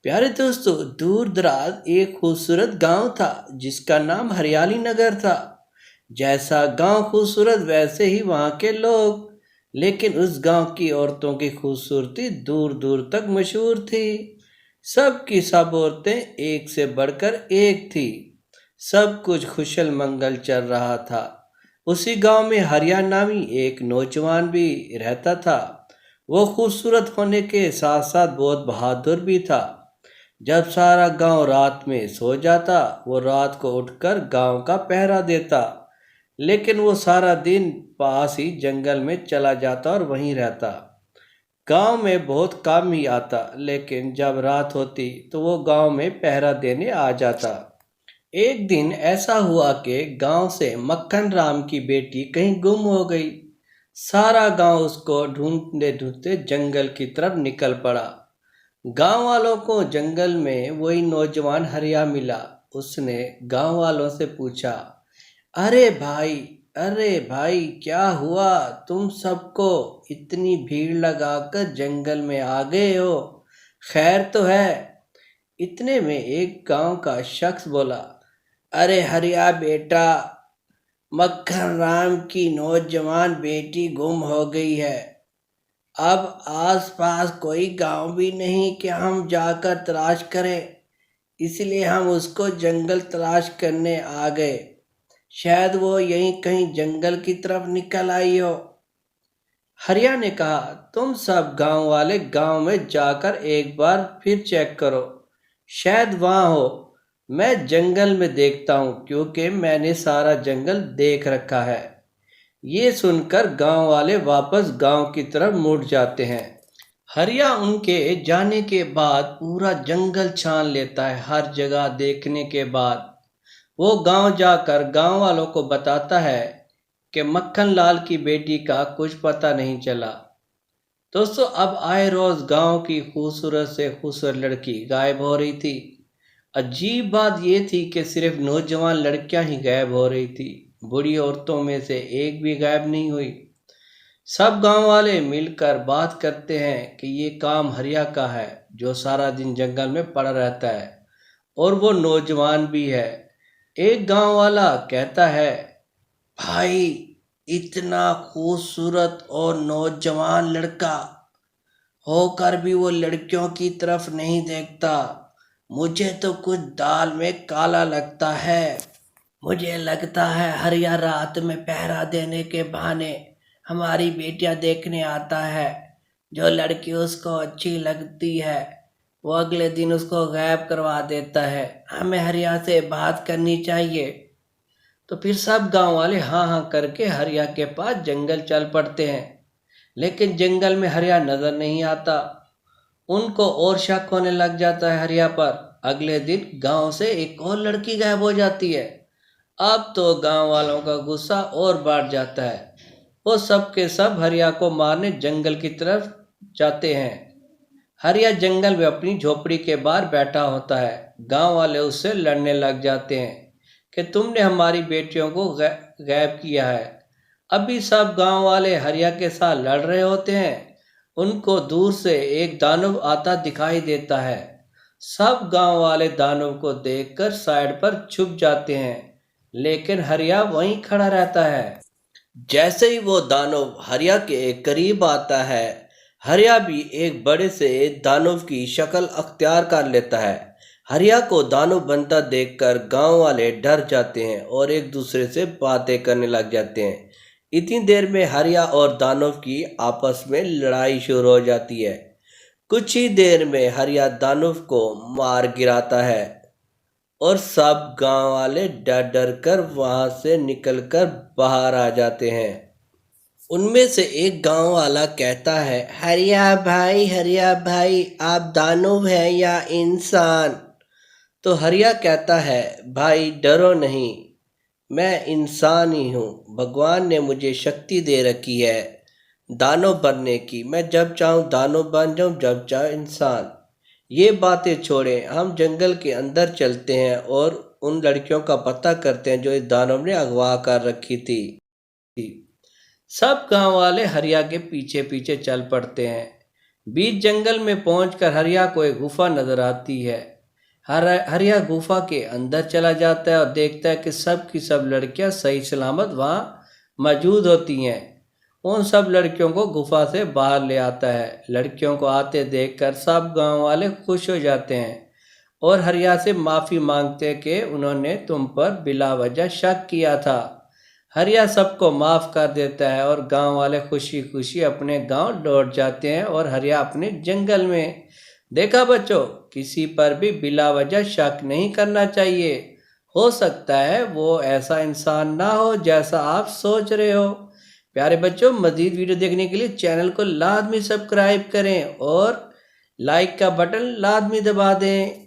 प्यारे दोस्तों, दूर दराज एक खूबसूरत गांव था जिसका नाम हरियाली नगर था। जैसा गांव खूबसूरत वैसे ही वहां के लोग। लेकिन उस गांव की औरतों की खूबसूरती दूर दूर तक मशहूर थी। सब की सब औरतें एक से बढ़कर एक थी। सब कुछ खुशल मंगल चल रहा था। उसी गांव में हरिया नामी एक नौजवान भी रहता था। वो खूबसूरत होने के साथ साथ बहुत बहादुर भी था। जब सारा गांव रात में सो जाता, वो रात को उठकर गांव का पहरा देता। लेकिन वो सारा दिन पास ही जंगल में चला जाता और वहीं रहता। गांव में बहुत कम ही आता, लेकिन जब रात होती तो वो गांव में पहरा देने आ जाता। एक दिन ऐसा हुआ कि गांव से मक्खन राम की बेटी कहीं गुम हो गई। सारा गांव उसको ढूंढते ढूंढते जंगल की तरफ निकल पड़ा। गांव वालों को जंगल में वही नौजवान हरिया मिला। उसने गांव वालों से पूछा, अरे भाई, अरे भाई, क्या हुआ? तुम सबको इतनी भीड़ लगाकर जंगल में आ गए हो? खैर तो है? इतने में एक गांव का शख्स बोला, अरे हरिया बेटा, मक्खन राम की नौजवान बेटी गुम हो गई है। अब आसपास कोई गांव भी नहीं कि हम जाकर तलाश करें। इसलिए हम उसको जंगल तलाश करने आ गए। शायद वो यहीं कहीं जंगल की तरफ निकल आई हो। हरिया ने कहा, तुम सब गांव वाले गांव में जाकर एक बार फिर चेक करो। शायद वहां हो। मैं जंगल में देखता हूँ, क्योंकि मैंने सारा जंगल देख रखा है। ये सुनकर गांव वाले वापस गांव की तरफ मुड़ जाते हैं। हरिया उनके जाने के बाद पूरा जंगल छान लेता है। हर जगह देखने के बाद वो गांव जाकर गांव वालों को बताता है कि मक्खन लाल की बेटी का कुछ पता नहीं चला। दोस्तों, अब आए रोज गांव की खूबसूरत से खूबसूरत लड़की गायब हो रही थी। अजीब बात यह थी कि सिर्फ नौजवान लड़कियां ही गायब हो रही थी। बूढ़ी औरतों में से एक भी गायब नहीं हुई। सब गांव वाले मिलकर बात करते हैं कि ये काम हरिया का है, जो सारा दिन जंगल में पड़ा रहता है, और वो नौजवान भी है। एक गांव वाला कहता है, भाई, इतना खूबसूरत और नौजवान लड़का होकर भी वो लड़कियों की तरफ नहीं देखता। मुझे तो कुछ दाल में काला लगता है। मुझे लगता है हरिया रात में पहरा देने के बहाने हमारी बेटियां देखने आता है। जो लड़की उसको अच्छी लगती है, वो अगले दिन उसको गायब करवा देता है। हमें हरिया से बात करनी चाहिए। तो फिर सब गांव वाले हाँ हाँ करके हरिया के पास जंगल चल पड़ते हैं। लेकिन जंगल में हरिया नजर नहीं आता। उनको और शक होने लग जाता है हरिया पर। अगले दिन गांव से एक और लड़की गायब हो जाती है। अब तो गांव वालों का गुस्सा और बढ़ जाता है। वो सब के सब हरिया को मारने जंगल की तरफ जाते हैं। हरिया जंगल में अपनी झोपड़ी के बाहर बैठा होता है। गांव वाले उससे लड़ने लग जाते हैं कि तुमने हमारी बेटियों को गायब किया है। अभी सब गांव वाले हरिया के साथ लड़ रहे होते हैं। उनको दूर से एक दानव आता दिखाई देता है। सब गांव वाले दानव को देखकर साइड पर छुप जाते हैं, लेकिन हरिया वहीं खड़ा रहता है। जैसे ही वो दानव हरिया के करीब आता है, हरिया भी एक बड़े से दानव की शक्ल अख्तियार कर लेता है। हरिया को दानव बनता देखकर गांव वाले डर जाते हैं और एक दूसरे से बातें करने लग जाते हैं। इतनी देर में हरिया और दानव की आपस में लड़ाई शुरू हो जाती है। कुछ ही देर में हरिया दानव को मार गिराता है और सब गांव वाले डर डर कर वहां से निकलकर बाहर आ जाते हैं। उनमें से एक गांव वाला कहता है, हरिया भाई, आप दानव हैं या इंसान? तो हरिया कहता है, भाई डरो नहीं, मैं इंसान ही हूँ। भगवान ने मुझे शक्ति दे रखी है दानव बनने की। मैं जब चाहूँ दानव बन जाऊँ, जब चाहूँ इंसान। ये बातें छोड़ें, हम जंगल के अंदर चलते हैं और उन लड़कियों का पता करते हैं जो इस दानव ने अगवा कर रखी थी। सब गांव वाले हरिया के पीछे पीछे चल पड़ते हैं। बीच जंगल में पहुंचकर हरिया को एक गुफा नजर आती है। हरिया गुफा के अंदर चला जाता है और देखता है कि सब की सब लड़कियां सही सलामत वहां मौजूद होती हैं। उन सब लड़कियों को गुफा से बाहर ले आता है। लड़कियों को आते देखकर सब गांव वाले खुश हो जाते हैं और हरिया से माफ़ी मांगते कि उन्होंने तुम पर बिला वजह शक किया था। हरिया सबको माफ़ कर देता है और गांव वाले खुशी खुशी अपने गांव लौट जाते हैं और हरिया अपने जंगल में। देखा बच्चों, किसी पर भी बिला वजह शक नहीं करना चाहिए। हो सकता है वो ऐसा इंसान ना हो जैसा आप सोच रहे हो। प्यारे बच्चों, मज़ीद वीडियो देखने के लिए चैनल को लाजमी सब्सक्राइब करें और लाइक का बटन लाजमी दबा दें।